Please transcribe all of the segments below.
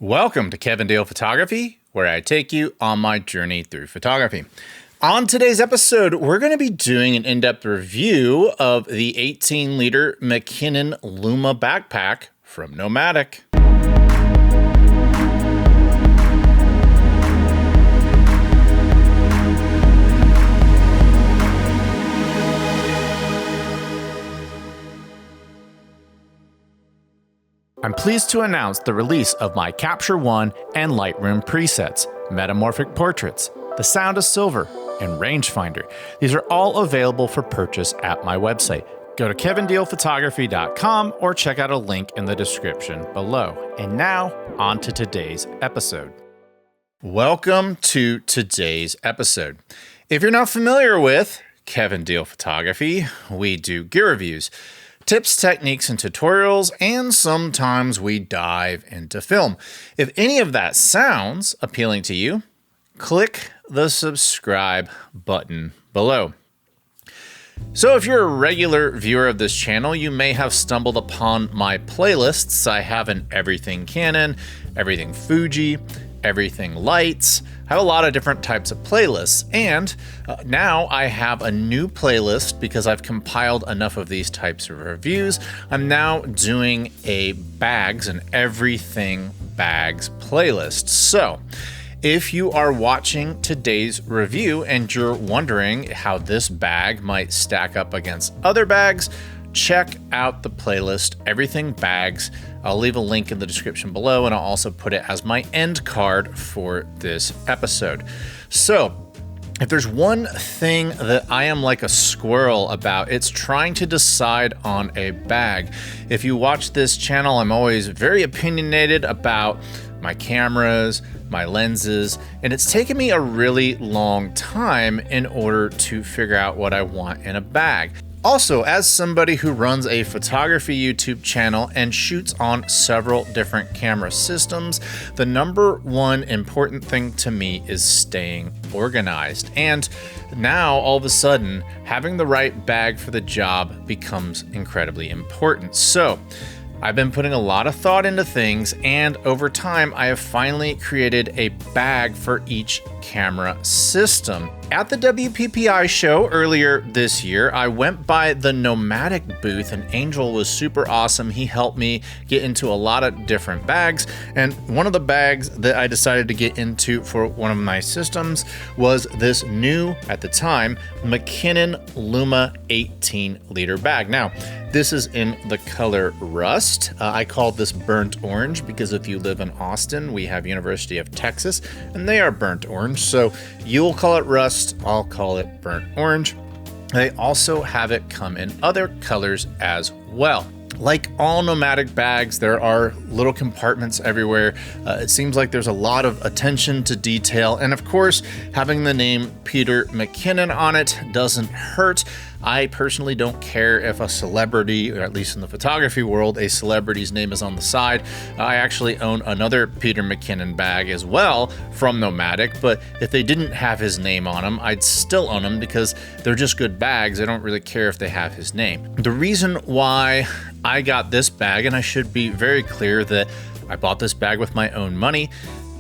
Welcome to Kevin Dale Photography, where I take you on my journey through photography. On today's episode, we're going to be doing an in-depth review of the 18-liter McKinnon Luma backpack from Nomatic. I'm pleased to announce the release of my Capture One and Lightroom presets, Metamorphic Portraits, The Sound of Silver, and Rangefinder. These are all available for purchase at my website. Go to kevindalephotography.com or check out a link in the description below. And now, on to today's episode. Welcome to today's episode. If you're not familiar with Kevin Dale Photography, we do gear reviews, tips, techniques, and tutorials, and sometimes we dive into film. If any of that sounds appealing to you, click the subscribe button below. So if you're a regular viewer of this channel, you may have stumbled upon my playlists. I have an everything Canon, everything Fuji, everything lights. I have a lot of different types of playlists, and now I have a new playlist because I've compiled enough of these types of reviews. I'm now doing a bags and everything bags playlist. So if you are watching today's review and you're wondering how this bag might stack up against other bags, check out the playlist, Everything Bags. I'll leave a link in the description below, and I'll also put it as my end card for this episode. So, if there's one thing that I am like a squirrel about, it's trying to decide on a bag. If you watch this channel, I'm always very opinionated about my cameras, my lenses, and it's taken me a really long time in order to figure out what I want in a bag. Also, as somebody who runs a photography YouTube channel and shoots on several different camera systems, the number one important thing to me is staying organized. And now, all of a sudden, having the right bag for the job becomes incredibly important. So, I've been putting a lot of thought into things, and over time, I have finally created a bag for each camera system. At the WPPI show earlier this year, I went by the Nomatic booth, and Angel was super awesome. He helped me get into a lot of different bags, and one of the bags that I decided to get into for one of my systems was this new, at the time, McKinnon Luma 18-liter bag. Now, this is in the color Rust. I call this burnt orange because if you live in Austin, we have University of Texas, and they are burnt orange. So you'll call it Rust, I'll call it burnt orange. They also have it come in other colors as well. Like all Nomatic bags, there are little compartments everywhere. It seems like there's a lot of attention to detail. And of course, having the name Peter McKinnon on it doesn't hurt. I personally don't care if a celebrity, or at least in the photography world, a celebrity's name is on the side. I actually own another Peter McKinnon bag as well from Nomatic, but if they didn't have his name on them, I'd still own them because they're just good bags. I don't really care if they have his name. The reason why I got this bag, and I should be very clear that I bought this bag with my own money.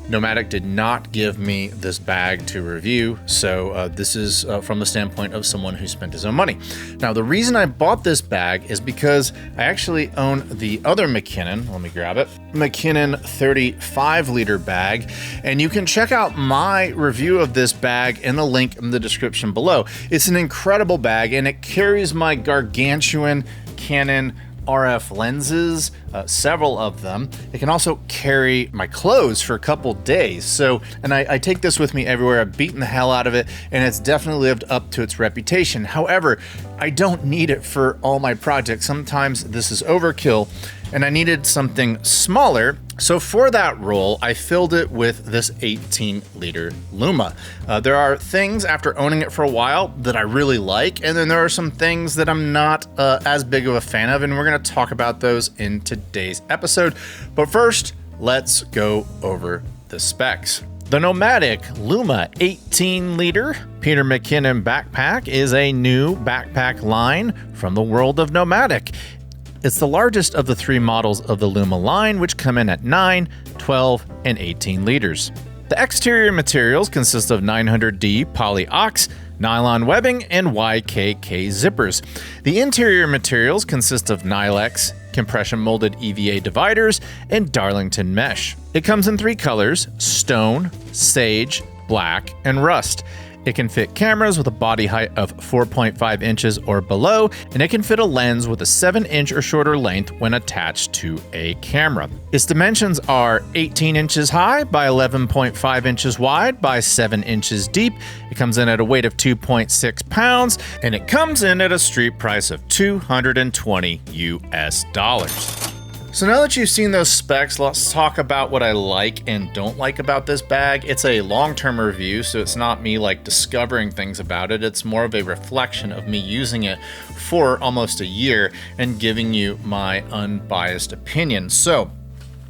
Nomatic did not give me this bag to review, so this is from the standpoint of someone who spent his own money. Now, the reason I bought this bag is because I actually own the other McKinnon, let me grab it, McKinnon 35-liter bag, and you can check out my review of this bag in the link in the description below. It's an incredible bag, and it carries my gargantuan Canon RF lenses, several of them. It can also carry my clothes for a couple days. So, and I take this with me everywhere. I've beaten the hell out of it, and it's definitely lived up to its reputation. However, I don't need it for all my projects. Sometimes this is overkill, and I needed something smaller. So for that role, I filled it with this 18-liter Luma. There are things after owning it for a while that I really like, and then there are some things that I'm not as big of a fan of, and we're gonna talk about those in today's episode. But first, let's go over the specs. The Nomatic Luma 18-liter Peter McKinnon backpack is a new backpack line from the world of Nomatic. It's the largest of the three models of the Luma line, which come in at 9, 12, and 18 liters. The exterior materials consist of 900D poly-ox, nylon webbing, and YKK zippers. The interior materials consist of Nylex, compression molded EVA dividers, and Darlington mesh. It comes in 3 colors: stone, sage, black, and rust. It can fit cameras with a body height of 4.5 inches or below, and it can fit a lens with a 7-inch or shorter length when attached to a camera. Its dimensions are 18 inches high by 11.5 inches wide by 7 inches deep. It comes in at a weight of 2.6 pounds, and it comes in at a street price of $220 US. So now that you've seen those specs, let's talk about what I like and don't like about this bag. It's a long-term review, so it's not me like discovering things about it. It's more of a reflection of me using it for almost a year and giving you my unbiased opinion. So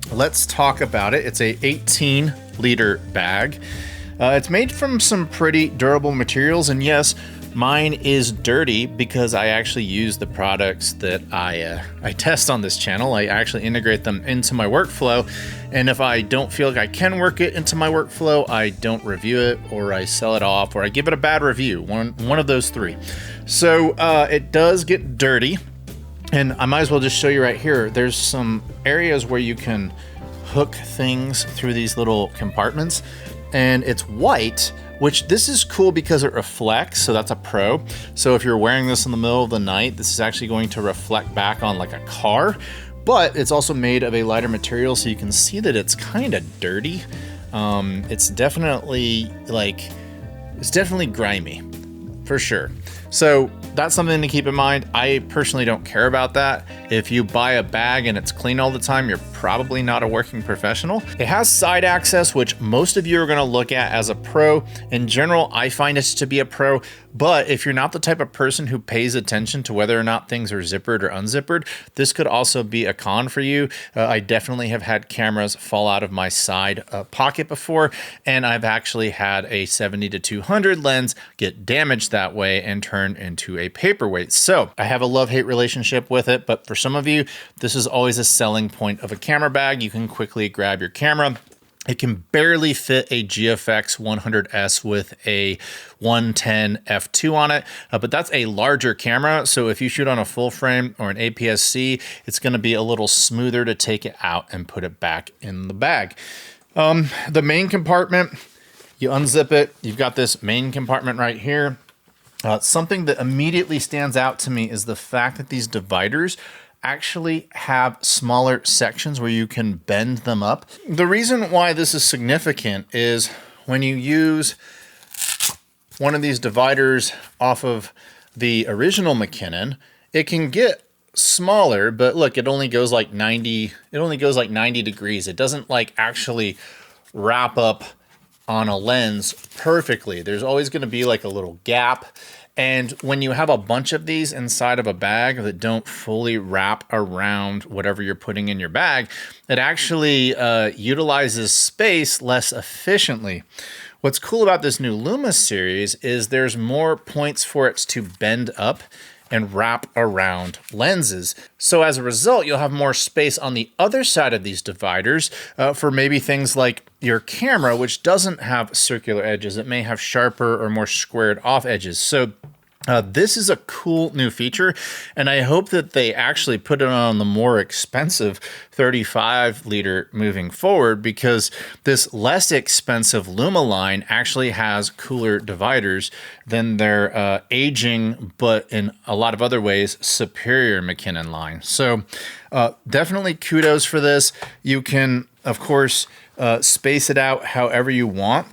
let's talk about it. It's a 18-liter bag. It's made from some pretty durable materials, and yes, mine is dirty because I actually use the products that I test on this channel. I actually integrate them into my workflow, and if I don't feel like I can work it into my workflow, I don't review it, or I sell it off, or I give it a bad review. One of those 3. So it does get dirty, and I might as well just show you right here. There's some areas where you can hook things through these little compartments, and it's white, which this is cool because it reflects, so that's a pro. So if you're wearing this in the middle of the night, this is actually going to reflect back on like a car, but it's also made of a lighter material, so you can see that it's kind of dirty. It's definitely grimy, for sure. So that's something to keep in mind. I personally don't care about that. If you buy a bag and it's clean all the time, you're probably not a working professional. It has side access, which most of you are gonna look at as a pro. In general, I find it to be a pro, but if you're not the type of person who pays attention to whether or not things are zippered or unzippered, this could also be a con for you. I definitely have had cameras fall out of my side pocket before, and I've actually had a 70-200 lens get damaged that way and turn into a paperweight. So I have a love-hate relationship with it, but for some of you, this is always a selling point of a camera bag. You can quickly grab your camera. It can barely fit a GFX 100S with a 110 f2 on it, but that's a larger camera. So if you shoot on a full frame or an APS-C, it's going to be a little smoother to take it out and put it back in the bag. The main compartment, you unzip it. You've got this main compartment right here. Something that immediately stands out to me is the fact that these dividers actually have smaller sections where you can bend them up. The reason why this is significant is when you use one of these dividers off of the original McKinnon, it can get smaller, but look, it only goes like 90 degrees. It doesn't like actually wrap up on a lens perfectly. There's always going to be like a little gap. And when you have a bunch of these inside of a bag that don't fully wrap around whatever you're putting in your bag, it actually utilizes space less efficiently. What's cool about this new Luma series is there's more points for it to bend up and wrap around lenses. So as a result, you'll have more space on the other side of these dividers for maybe things like your camera, which doesn't have circular edges. It may have sharper or more squared off edges. So this is a cool new feature, and I hope that they actually put it on the more expensive 35-liter moving forward, because this less expensive Luma line actually has cooler dividers than their aging, but in a lot of other ways, superior McKinnon line. So definitely kudos for this. You can, of course, space it out however you want.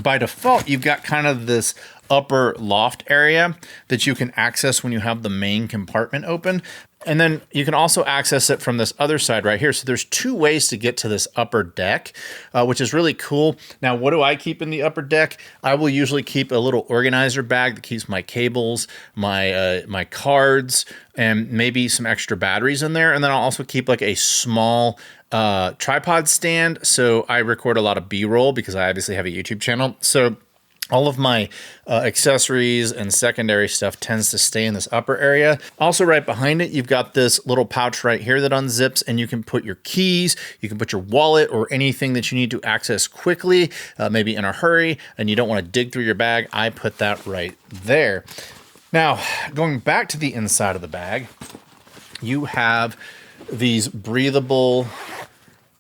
By default, you've got kind of this upper loft area that you can access when you have the main compartment open. And then you can also access it from this other side right here. So there's 2 ways to get to this upper deck, which is really cool. Now, what do I keep in the upper deck? I will usually keep a little organizer bag that keeps my cables, my cards, and maybe some extra batteries in there. And then I'll also keep like a small tripod stand. So I record a lot of B-roll because I obviously have a YouTube channel. So All of my accessories and secondary stuff tends to stay in this upper area. Also right behind it, you've got this little pouch right here that unzips, and you can put your keys, you can put your wallet or anything that you need to access quickly, maybe in a hurry, and you don't want to dig through your bag. I put that right there. Now, going back to the inside of the bag, you have these breathable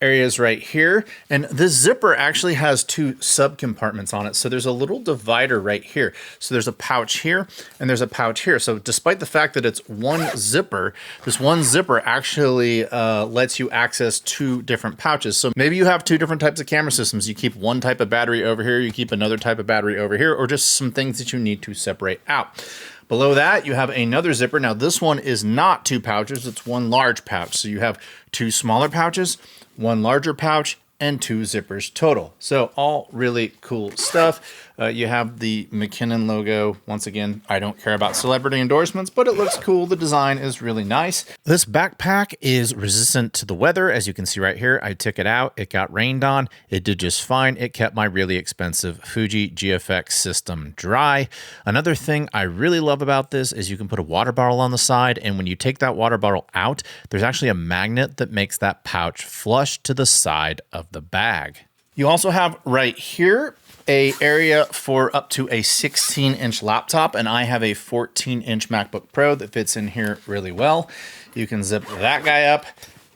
areas right here, and this zipper actually has two sub compartments on it. So there's a little divider right here. So there's a pouch here and there's a pouch here. So despite the fact that it's one zipper, this one zipper actually lets you access two different pouches. So maybe you have two different types of camera systems. You keep one type of battery over here, you keep another type of battery over here, or just some things that you need to separate out. Below that, you have another zipper. Now this one is not two pouches, it's one large pouch. So you have two smaller pouches, one larger pouch, and two zippers total. So all really cool stuff. You have the McKinnon logo. Once again, I don't care about celebrity endorsements, but it looks cool. The design is really nice. This backpack is resistant to the weather. As you can see right here, I took it out. It got rained on. It did just fine. It kept my really expensive Fuji GFX system dry. Another thing I really love about this is you can put a water bottle on the side, and when you take that water bottle out, there's actually a magnet that makes that pouch flush to the side of the bag. You also have right here a area for up to a 16-inch laptop, and I have a 14-inch MacBook Pro that fits in here really well. You can zip that guy up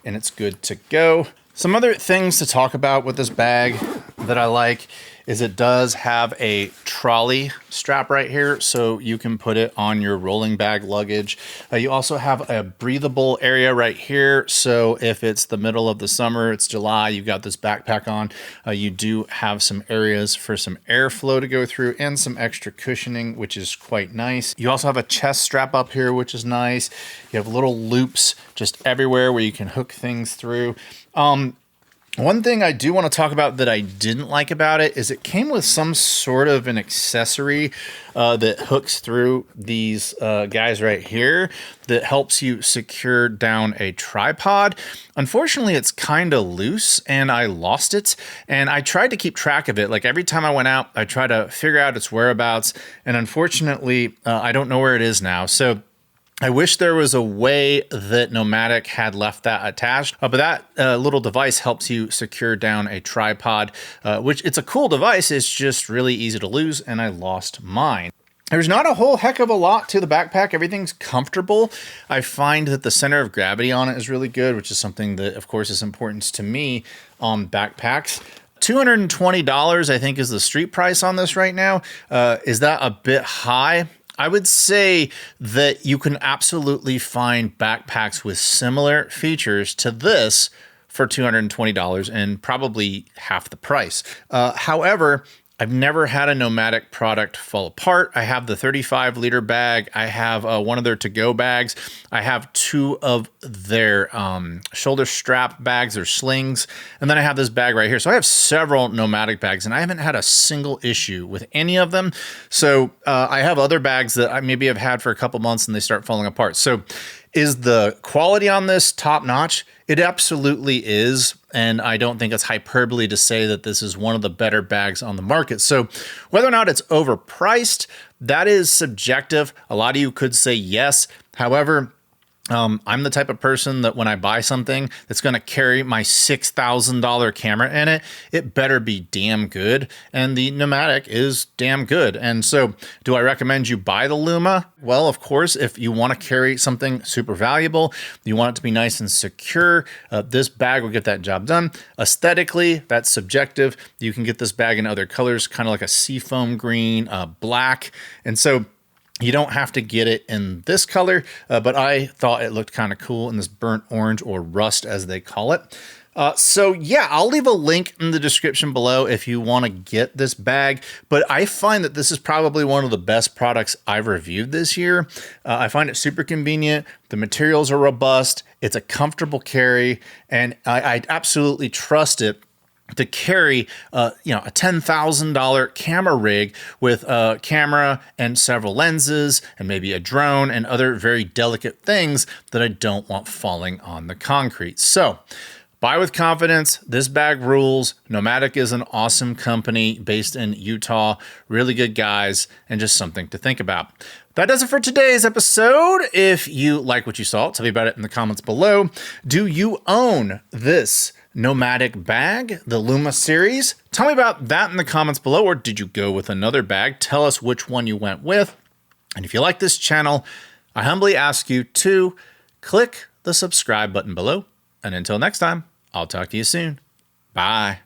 and it's good to go. Some other things to talk about with this bag that I like is it does have a trolley strap right here, so you can put it on your rolling bag luggage. You also have a breathable area right here, so if it's the middle of the summer, it's July, you've got this backpack on, you do have some areas for some airflow to go through and some extra cushioning, which is quite nice. You also have a chest strap up here, which is nice. You have little loops just everywhere where you can hook things through. One thing I do want to talk about that I didn't like about it is it came with some sort of an accessory that hooks through these guys right here that helps you secure down a tripod. Unfortunately, it's kind of loose and I lost it, and I tried to keep track of it. Like every time I went out, I tried to figure out its whereabouts, and unfortunately, I don't know where it is now. So I wish there was a way that Nomatic had left that attached, but that little device helps you secure down a tripod, which it's a cool device. It's just really easy to lose, and I lost mine. There's not a whole heck of a lot to the backpack. Everything's comfortable. I find that the center of gravity on it is really good, which is something that, of course, is important to me on backpacks. $220, I think, is the street price on this right now. Is that a bit high? I would say that you can absolutely find backpacks with similar features to this for $220 and probably half the price. However, I've never had a Nomatic product fall apart. I have the 35-liter bag. I have one of their to-go bags. I have two of their shoulder strap bags or slings. And then I have this bag right here. So I have several Nomatic bags, and I haven't had a single issue with any of them. So I have other bags that I maybe have had for a couple months and they start falling apart. So is the quality on this top-notch? It absolutely is, and I don't think it's hyperbole to say that this is one of the better bags on the market. So whether or not it's overpriced, that is subjective. A lot of you could say yes. However, I'm the type of person that when I buy something that's going to carry my $6,000 camera in it, it better be damn good. And the Nomatic is damn good. And so do I recommend you buy the Luma? Well, of course, if you want to carry something super valuable, you want it to be nice and secure, this bag will get that job done. Aesthetically, that's subjective. You can get this bag in other colors, kind of like a seafoam green, black. And so you don't have to get it in this color, but I thought it looked kind of cool in this burnt orange, or rust as they call it. So yeah, I'll leave a link in the description below if you want to get this bag, but I find that this is probably one of the best products I've reviewed this year. I find it super convenient. The materials are robust. It's a comfortable carry, and I absolutely trust it to carry, a $10,000 camera rig with a camera and several lenses and maybe a drone and other very delicate things that I don't want falling on the concrete. So Buy with confidence. This bag rules. Nomatic is an awesome company based in Utah. Really good guys, and just something to think about. That does it for today's episode. If you like what you saw, tell me about it in the comments below. Do you own this Nomatic bag, the Luma series? Tell me about that in the comments below, or did you go with another bag? Tell us which one you went with. And if you like this channel, I humbly ask you to click the subscribe button below. And until next time, I'll talk to you soon. Bye.